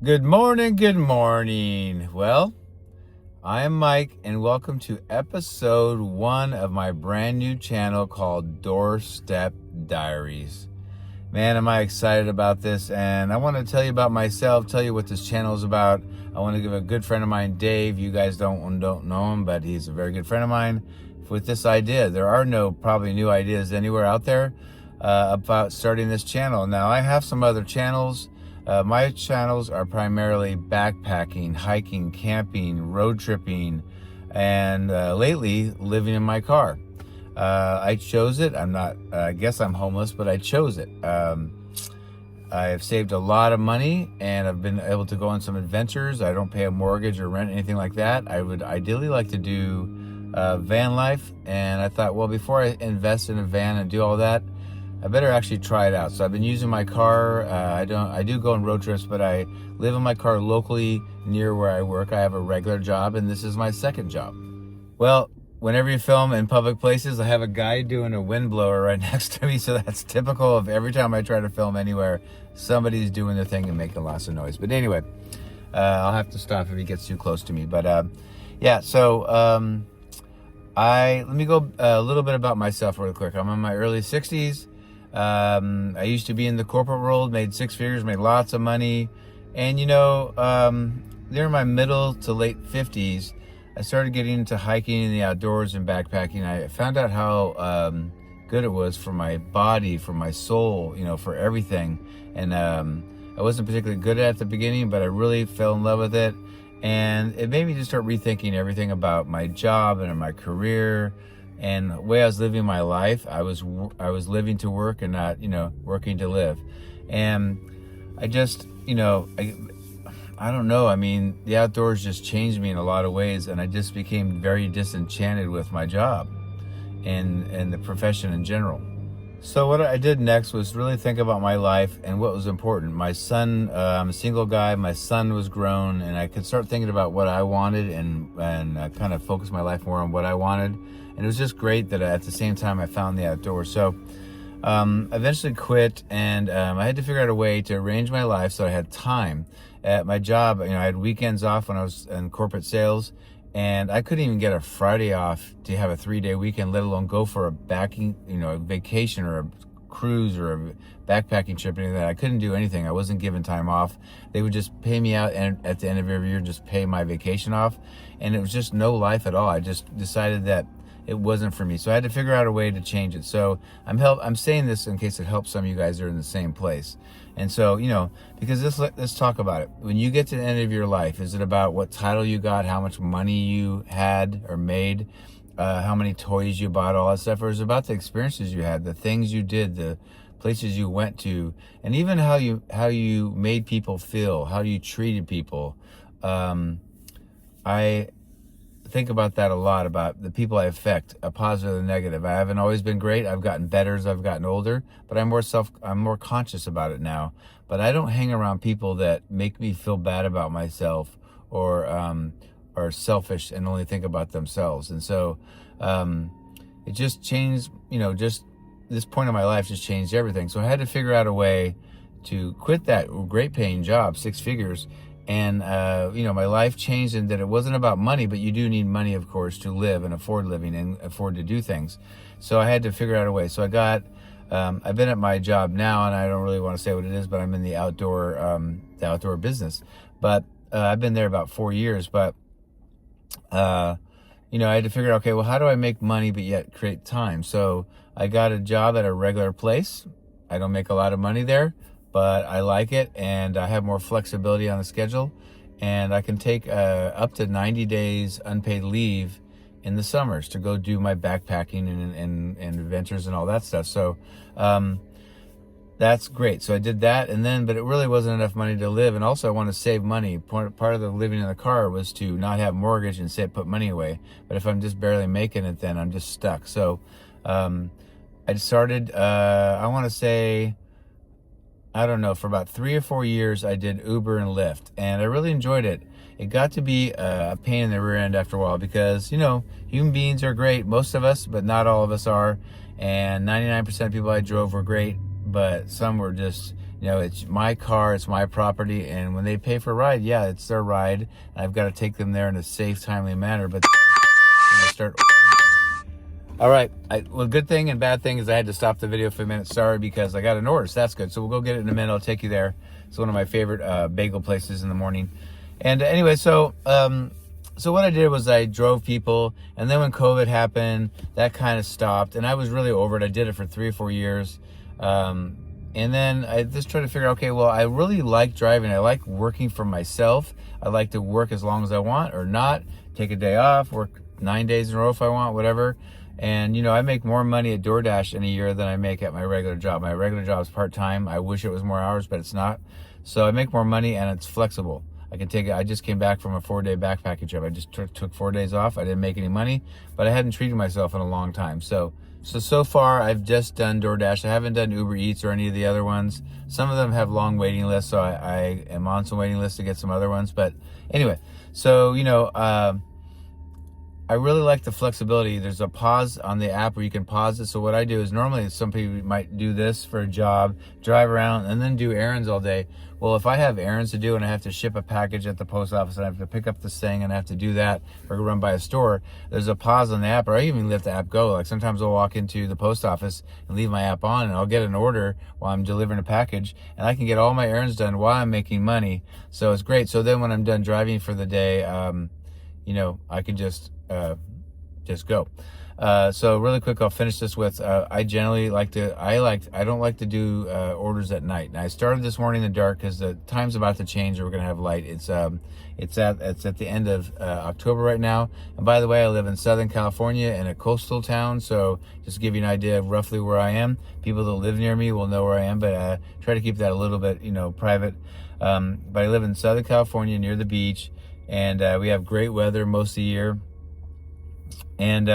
Good morning, good morning. Well, I am Mike, and welcome to episode 1 of my brand new channel called Doorstep Diaries. Man, am I excited about this, and I want to tell you about myself, tell you what this channel is about. I want to give a good friend of mine, Dave. You guys don't know him, but he's a very good friend of mine with this idea. There are no probably new ideas anywhere out there about starting this channel. Now, I have some other channels. My channels are primarily backpacking, hiking, camping, road tripping, and lately living in my car. I chose it. I guess I'm homeless, but I chose it. I have saved a lot of money and I've been able to go on some adventures. I don't pay a mortgage or rent, anything like that. I would ideally like to do van life. And I thought, well, before I invest in a van and do all that, I better actually try it out. So I've been using my car. I do go on road trips, but I live in my car locally near where I work. I have a regular job, and this is my second job. Well, whenever you film in public places, I have a guy doing a windblower right next to me, so that's typical of every time I try to film anywhere, somebody's doing their thing and making lots of noise. But anyway, I'll have to stop if he gets too close to me. But yeah, so let me go a little bit about myself real quick. I'm in my early 60s. I used to be in the corporate world, made 6 figures, made lots of money. And during my middle to late 50s, I started getting into hiking in the outdoors and backpacking. I found out how good it was for my body, for my soul, for everything. And I wasn't particularly good at it the beginning, but I really fell in love with it. And it made me just start rethinking everything about my job and my career. And the way I was living my life, I was living to work and not, working to live. And I just, I don't know. I mean, the outdoors just changed me in a lot of ways, and I just became very disenchanted with my job and the profession in general. So what I did next was really think about my life and what was important. My son, I'm a single guy. My son was grown, and I could start thinking about what I wanted and kind of focus my life more on what I wanted. And it was just great that at the same time I found the outdoors. So I eventually quit, and I had to figure out a way to arrange my life so I had time. At my job, I had weekends off when I was in corporate sales, and I couldn't even get a Friday off to have a 3-day weekend, let alone go for a vacation or a cruise or a backpacking trip or anything like that. I couldn't do anything. I wasn't given time off. They would just pay me out, and at the end of every year, just pay my vacation off. And it was just no life at all. I just decided that it wasn't for me. So I had to figure out a way to change it. So I'm saying this in case it helps some of you guys that are in the same place. And so, because let's talk about it. When you get to the end of your life, is it about what title you got, how much money you had or made, how many toys you bought, all that stuff? Or is it about the experiences you had, the things you did, the places you went to, and even how you made people feel, how you treated people? I think about that a lot, about the people I affect, a positive and negative. I haven't always been great. I've gotten better as I've gotten older, but I'm more conscious about it now. But I don't hang around people that make me feel bad about myself or are selfish and only think about themselves. And so it just changed, just this point in my life just changed everything. So I had to figure out a way to quit that great paying job, 6 figures. And, my life changed in that it wasn't about money, but you do need money, of course, to live and afford living and afford to do things. So I had to figure out a way. So I've been at my job now, and I don't really want to say what it is, but I'm in the outdoor business. But I've been there about 4 years. But, I had to figure out, okay, well, how do I make money but yet create time? So I got a job at a regular place. I don't make a lot of money there, but I like it, and I have more flexibility on the schedule, and I can take up to 90 days unpaid leave in the summers to go do my backpacking and adventures and all that stuff. So that's great. So I did that, but it really wasn't enough money to live, and also I want to save money. Part of the living in the car was to not have mortgage and put money away. But if I'm just barely making it, then I'm just stuck. So I started, I want to say, I don't know, for about 3 or 4 years, I did Uber and Lyft, and I really enjoyed it. It got to be a pain in the rear end after a while because, human beings are great, most of us, but not all of us are. And 99% of people I drove were great, but some were just You know, it's my car, it's my property, and when they pay for a ride, yeah, it's their ride. I've got to take them there in a safe, timely manner. But start. All right. Well, good thing and bad thing is I had to stop the video for a minute. Sorry, because I got an order, so that's good. So we'll go get it in a minute. I'll take you there. It's one of my favorite bagel places in the morning. And anyway, so what I did was I drove people, and then when COVID happened, that kind of stopped, and I was really over it. I did it for 3 or 4 years. And then I just tried to figure out, okay, well, I really like driving. I like working for myself. I like to work as long as I want or not, take a day off, work 9 days in a row if I want, whatever. And, you know, I make more money at DoorDash in a year than I make at my regular job. My regular job is part-time. I wish it was more hours, but it's not. So I make more money, and it's flexible. I can take it. I just came back from a 4-day backpacking trip. I just took 4 days off. I didn't make any money, but I hadn't treated myself in a long time. So far, I've just done DoorDash. I haven't done Uber Eats or any of the other ones. Some of them have long waiting lists, so I am on some waiting lists to get some other ones. But anyway, so, you know, I really like the flexibility. There's a pause on the app where you can pause it. So what I do is normally some people might do this for a job, drive around, and then do errands all day. Well, if I have errands to do and I have to ship a package at the post office and I have to pick up this thing and I have to do that or run by a store, there's a pause on the app, or I even let the app go. Like sometimes I'll walk into the post office and leave my app on, and I'll get an order while I'm delivering a package, and I can get all my errands done while I'm making money. So it's great. So then when I'm done driving for the day, you know, I can just go. So really quick, I'll finish this with, I generally I don't like to do orders at night. Now I started this morning in the dark because the time's about to change and we're going to have light. It's at the end of October right now. And by the way, I live in Southern California in a coastal town. So just to give you an idea of roughly where I am. People that live near me will know where I am, but try to keep that a little bit, you know, private. But I live in Southern California near the beach, and we have great weather most of the year. And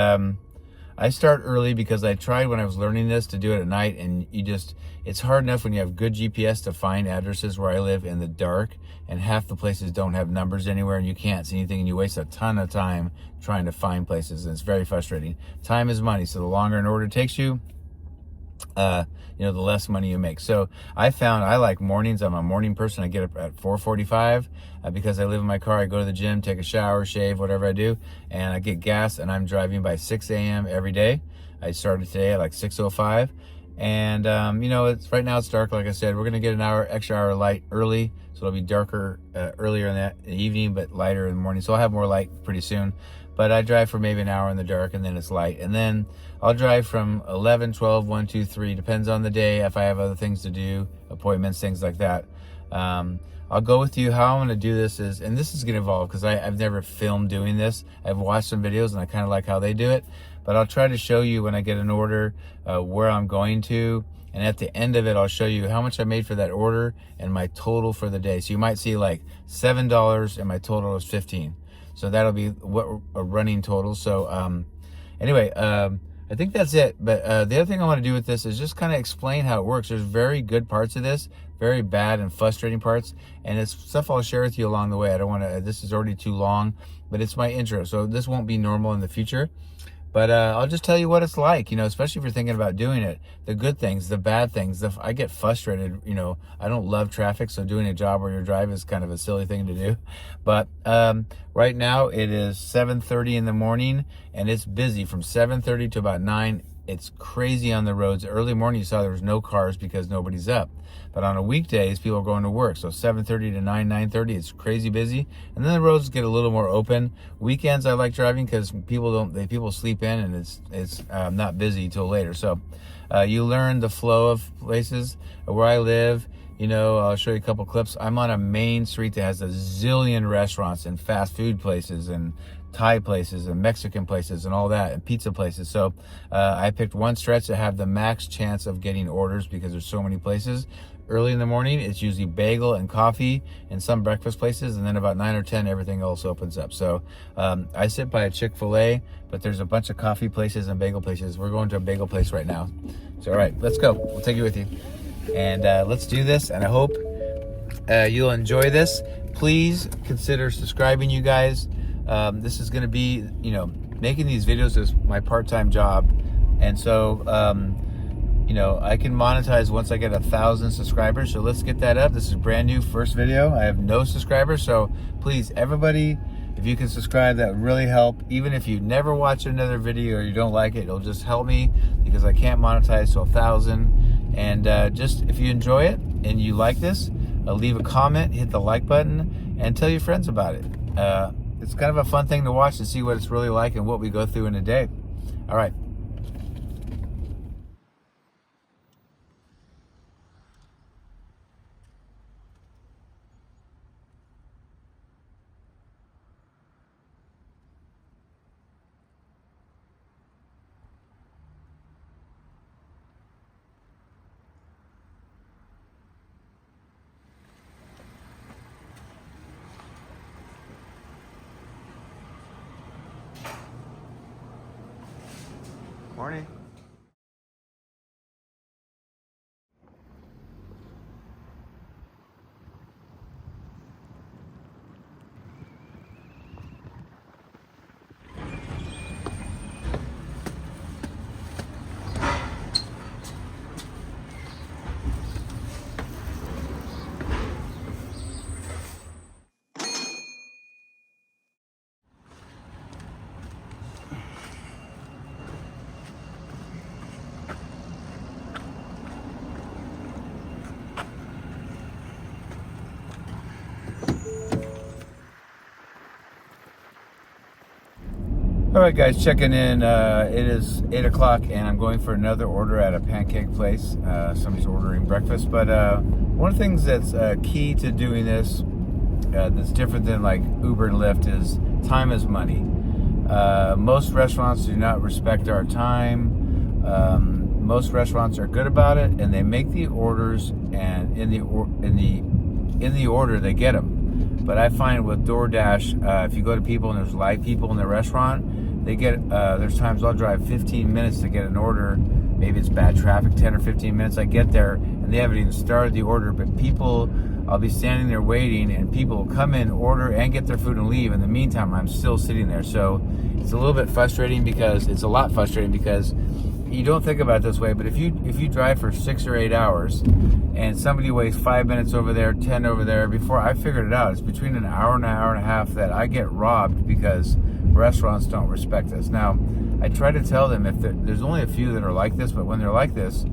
I start early because I tried when I was learning this to do it at night, and it's hard enough when you have good GPS to find addresses where I live in the dark, and half the places don't have numbers anywhere and you can't see anything, and you waste a ton of time trying to find places, and it's very frustrating. Time is money, so the longer an order takes you, you know, the less money you make. So I found I like mornings. I'm a morning person. I get up at 4:45 because I live in my car. I go to the gym, take a shower, shave, whatever I do, and I get gas, and I'm driving by 6 a.m. every day. I started today at like 6:05, and you know, right now it's dark. Like I said, we're gonna get an extra hour light early, so it'll be darker earlier in the evening, but lighter in the morning. So I'll have more light pretty soon. But I drive for maybe an hour in the dark, and then it's light. And then I'll drive from 11, 12, 1, 2, 3, depends on the day, if I have other things to do, appointments, things like that. I'll go with you. How I'm going to do this is, and this is going to evolve because I've never filmed doing this. I've watched some videos, and I kind of like how they do it. But I'll try to show you when I get an order where I'm going to. And at the end of it, I'll show you how much I made for that order and my total for the day. So you might see like $7 and my total is $15. So that'll be what a running total. So anyway, I think that's it. But the other thing I want to do with this is just kind of explain how it works. There's very good parts of this, very bad and frustrating parts, and it's stuff I'll share with you along the way. I don't want to, this is already too long, but it's my intro. So this won't be normal in the future. But I'll just tell you what it's like, you know, especially if you're thinking about doing it. The good things, the bad things. I get frustrated, you know. I don't love traffic, so doing a job where you're driving is kind of a silly thing to do. But right now it is 7:30 in the morning, and it's busy from 7:30 to about 9. It's crazy on the roads. Early morning, you saw there was no cars because nobody's up. But on a weekdays, people are going to work. So 7:30 to 9:30, it's crazy busy. And then the roads get a little more open. Weekends, I like driving because people sleep in, and it's not busy till later. So you learn the flow of places. Where I live, you know, I'll show you a couple clips. I'm on a main street that has a zillion restaurants and fast food places and Thai places and Mexican places and all that, and pizza places. So I picked one stretch to have the max chance of getting orders because there's so many places. Early in the morning, it's usually bagel and coffee and some breakfast places, and then about 9 or 10, everything else opens up. So I sit by a Chick-fil-A, but there's a bunch of coffee places and bagel places. We're going to a bagel place right now. So all right, let's go. We'll take you with you. And let's do this, and I hope you'll enjoy this. Please consider subscribing, you guys. This is going to be, you know, making these videos is my part-time job. And so I can monetize once I get 1,000 subscribers. So let's get that up. This is brand new, first video. I have no subscribers. So please, everybody, if you can subscribe, that would really help. Even if you never watch another video or you don't like it, it'll just help me because I can't monetize to 1,000. And just if you enjoy it and you like this, leave a comment, hit the like button, and tell your friends about it. It's kind of a fun thing to watch and see what it's really like and what we go through in a day. All right. Morning. All right, guys, checking in. It is 8 o'clock, and I'm going for another order at a pancake place. Somebody's ordering breakfast. But one of the things that's key to doing this that's different than like Uber and Lyft is time is money. Most restaurants do not respect our time. Most restaurants are good about it, and they make the orders, and in the order they get them. But I find with DoorDash, if you go to people and there's live people in the restaurant, they get, there's times I'll drive 15 minutes to get an order. Maybe it's bad traffic, 10 or 15 minutes. I get there and they haven't even started the order, but people, I'll be standing there waiting and people will come in, order, and get their food and leave. In the meantime, I'm still sitting there. So it's a little bit frustrating because, it's a lot frustrating because you don't think about it this way, but if you drive for 6 or 8 hours and somebody waits 5 minutes over there, 10 over there, before I figured it out, it's between an hour and a half that I get robbed because restaurants don't respect us. Now, I try to tell them, if there's only a few that are like this, but when they're like this,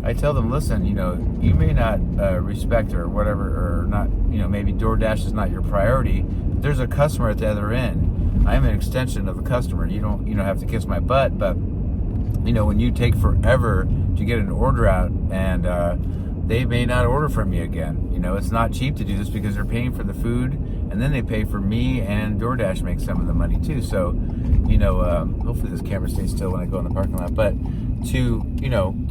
I tell them, listen, you may not respect or whatever, or not, maybe DoorDash is not your priority. There's a customer at the other end. I'm an extension of the customer. You don't have to kiss my butt, but when you take forever to get an order out and they may not order from me again. It's not cheap to do this because they're paying for the food and then they pay for me, and DoorDash makes some of the money too. So, hopefully this camera stays still when I go in the parking lot. But to,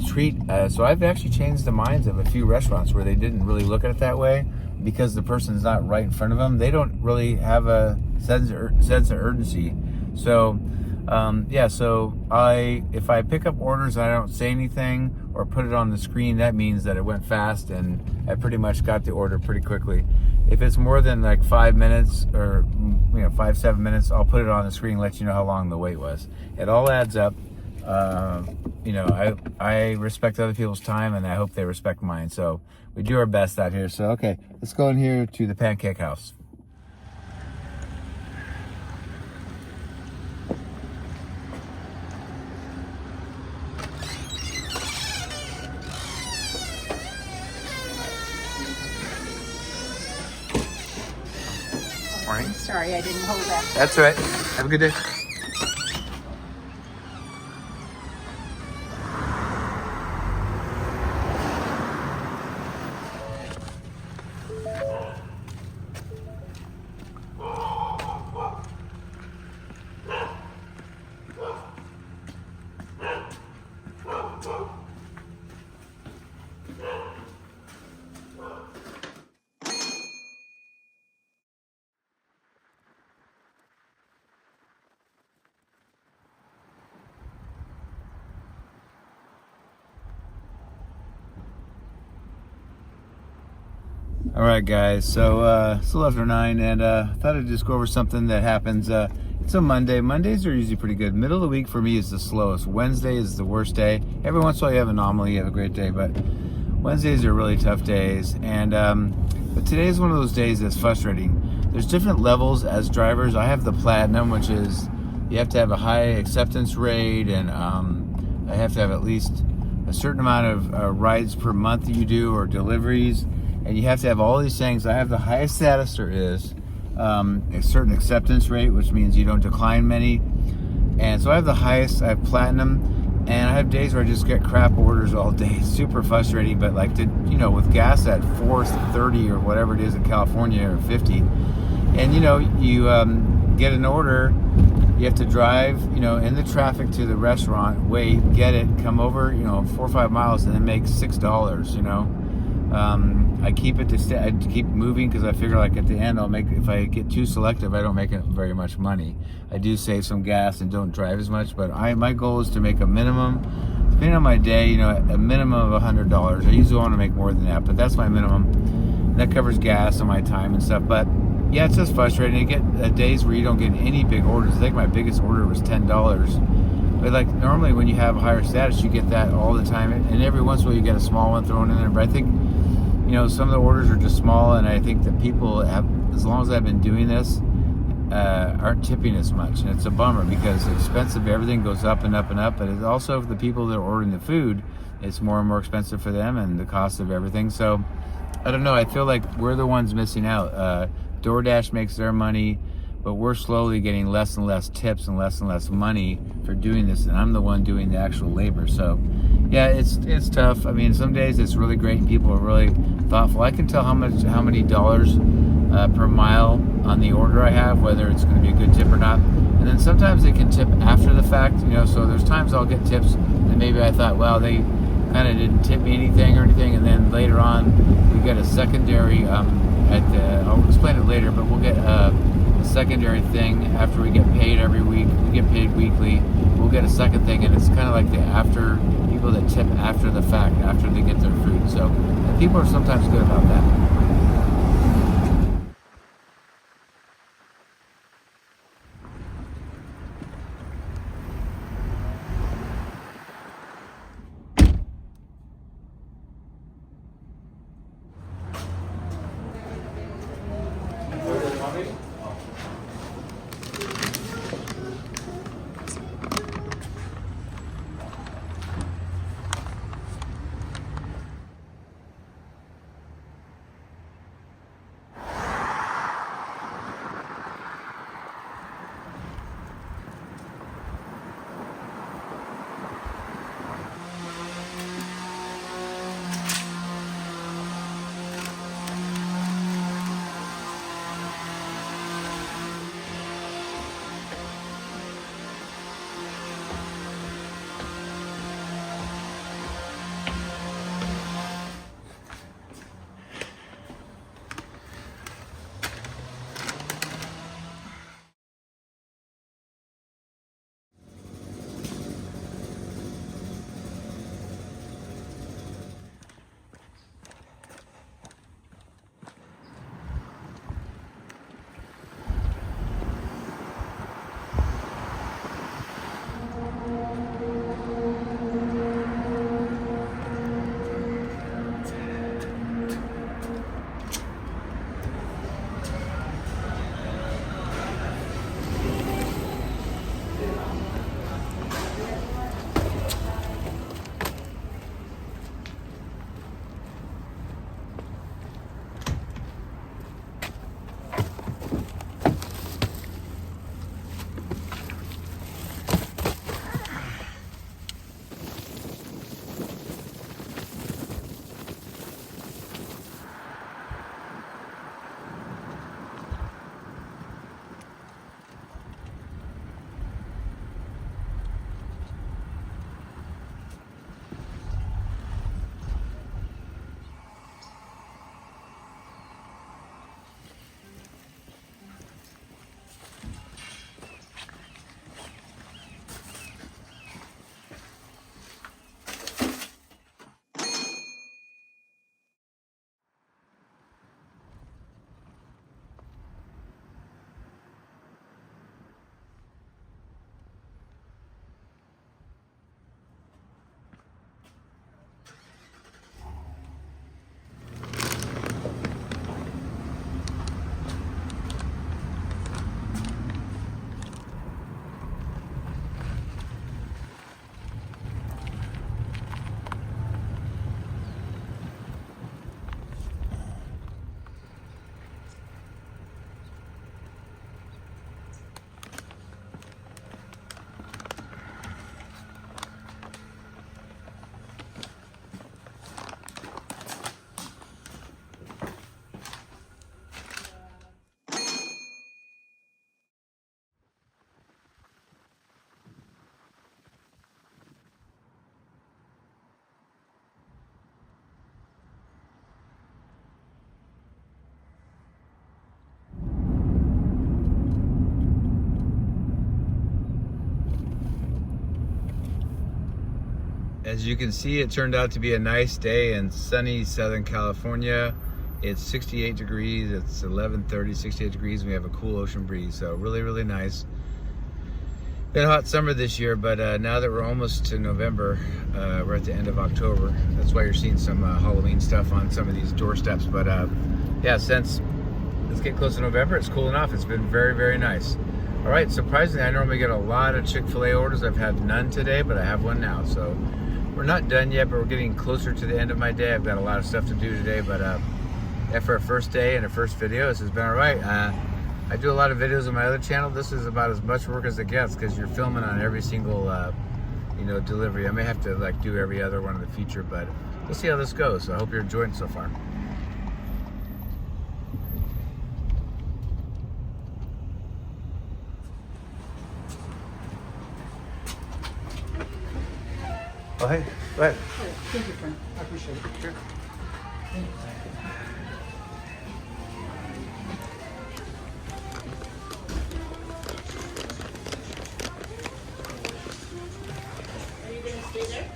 treat, so I've actually changed the minds of a few restaurants where they didn't really look at it that way because the person's not right in front of them. They don't really have a sense of urgency. So, so if I pick up orders and I don't say anything or put it on the screen, that means that it went fast and I pretty much got the order pretty quickly. If it's more than like 5 minutes or 5-7 minutes, I'll put it on the screen and let you know how long the wait was. It all adds up. I respect other people's time and I hope they respect mine. So we do our best out here. So, okay, let's go in here to the Pancake House. Morning. Sorry, I didn't hold that. That's all right. Have a good day. All right, guys, so it's a little after 9, and thought I'd just go over something that happens It's a Monday. Mondays are usually pretty good. Middle of the week for me is the slowest. Wednesday is the worst day. Every once in a while you have an anomaly, you have a great day, but Wednesdays are really tough days. And but today is one of those days that's frustrating. There's different levels as drivers. I have the platinum, which is you have to have a high acceptance rate, and I have to have at least a certain amount of rides per month that you do, or deliveries, and you have to have all these things. I have the highest status there is, a certain acceptance rate, which means you don't decline many. And so I have the highest. I have platinum, and I have days where I just get crap orders all day. It's super frustrating, but like with gas at $4.30 or whatever it is in California, or 50, and you get an order. You have to drive, in the traffic to the restaurant, wait, get it, come over, 4 or 5 miles, and then make $6. I keep it I keep moving because I figure like at the end if I get too selective, I don't make very much money. I do save some gas and don't drive as much, but my goal is to make a minimum, depending on my day, a minimum of $100. I usually want to make more than that, but that's my minimum. That covers gas and my time and stuff, but yeah, it's just frustrating. You get days where you don't get any big orders. I think my biggest order was $10. But like normally when you have a higher status, you get that all the time. And every once in a while you get a small one thrown in there. But I think, some of the orders are just small. And I think that people have, as long as I've been doing this, aren't tipping as much. And it's a bummer because expensive, everything goes up and up and up. But it's also for the people that are ordering the food, it's more and more expensive for them and the cost of everything. So I don't know. I feel like we're the ones missing out. DoorDash makes their money, but we're slowly getting less and less tips and less money for doing this, and I'm the one doing the actual labor. So yeah, it's tough. I mean, some days it's really great and people are really thoughtful. I can tell how many dollars per mile on the order I have, whether it's going to be a good tip or not. And then sometimes they can tip after the fact, so there's times I'll get tips and maybe I thought, well, they kind of didn't tip me anything, and then later on we get a secondary I'll explain it later, but we'll get a secondary thing after we get paid every week. We get paid weekly. We'll get a second thing, and it's kind of like the after people that tip after the fact, after they get their food. So, and people are sometimes good about that. As you can see, it turned out to be a nice day in sunny Southern California. It's 68 degrees, it's 11:30, 68 degrees, and we have a cool ocean breeze, so really, really nice. Been a hot summer this year, but now that we're almost to November, we're at the end of October. That's why you're seeing some Halloween stuff on some of these doorsteps. But yeah, since it's getting close to November, it's cooling off. It's been very, very nice. All right, surprisingly, I normally get a lot of Chick-fil-A orders. I've had none today, but I have one now. So we're not done yet, but we're getting closer to the end of my day. I've got a lot of stuff to do today, but for our first day and a first video, this has been all right. I do a lot of videos on my other channel. This is about as much work as it gets because you're filming on every single delivery. I may have to like do every other one in the future, but we'll see how this goes. So I hope you're enjoying it so far. Oh, hey, go ahead. Thank you, friend. I appreciate it. Sure. Thank you. Are you going to stay there?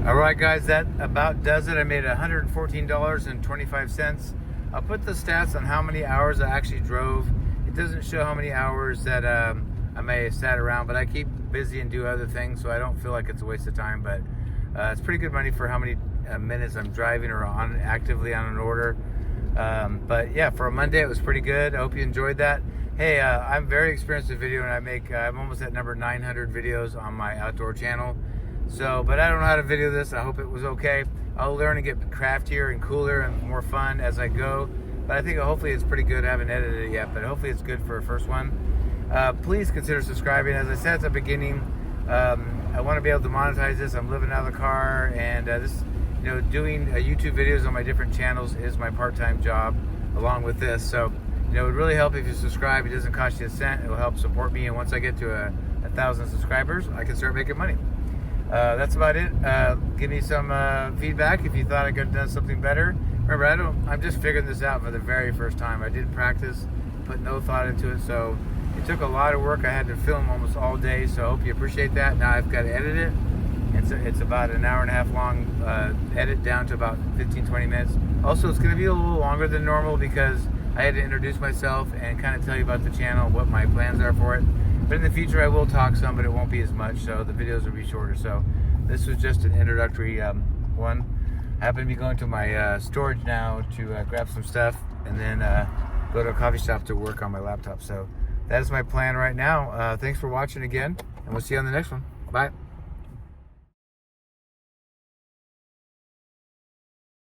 All right, guys, that about does it. I made $114.25. I'll put the stats on how many hours I actually drove. It doesn't show how many hours that I may have sat around, but I keep busy and do other things, so I don't feel like it's a waste of time. But it's pretty good money for how many minutes I'm driving or actively on an order. But yeah, for a Monday, it was pretty good. I hope you enjoyed that. Hey, I'm very experienced with video, and I'm almost at number 900 videos on my outdoor channel. So, but I don't know how to video this. I hope it was okay. I'll learn and get craftier and cooler and more fun as I go. But I think hopefully it's pretty good. I haven't edited it yet, but hopefully it's good for a first one. Please consider subscribing. As I said at the beginning, I want to be able to monetize this. I'm living out of the car, and doing YouTube videos on my different channels is my part-time job along with this. So, it would really help if you subscribe. It doesn't cost you a cent. It will help support me, and once I get to 1,000 subscribers, I can start making money. That's about it. Give me some feedback if you thought I could have done something better. Remember, I'm just figuring this out for the very first time. I didn't practice, put no thought into it, so it took a lot of work. I had to film almost all day, so I hope you appreciate that. Now I've got to edit it. It's about an hour and a half long edit down to about 15-20 minutes. Also, it's going to be a little longer than normal because I had to introduce myself and kind of tell you about the channel, what my plans are for it. But in the future I will talk some, but it won't be as much, so the videos will be shorter. So this was just an introductory one. I happen to be going to my storage now to grab some stuff and then go to a coffee shop to work on my laptop. So that is my plan right now. Thanks for watching again, and we'll see you on the next one. Bye.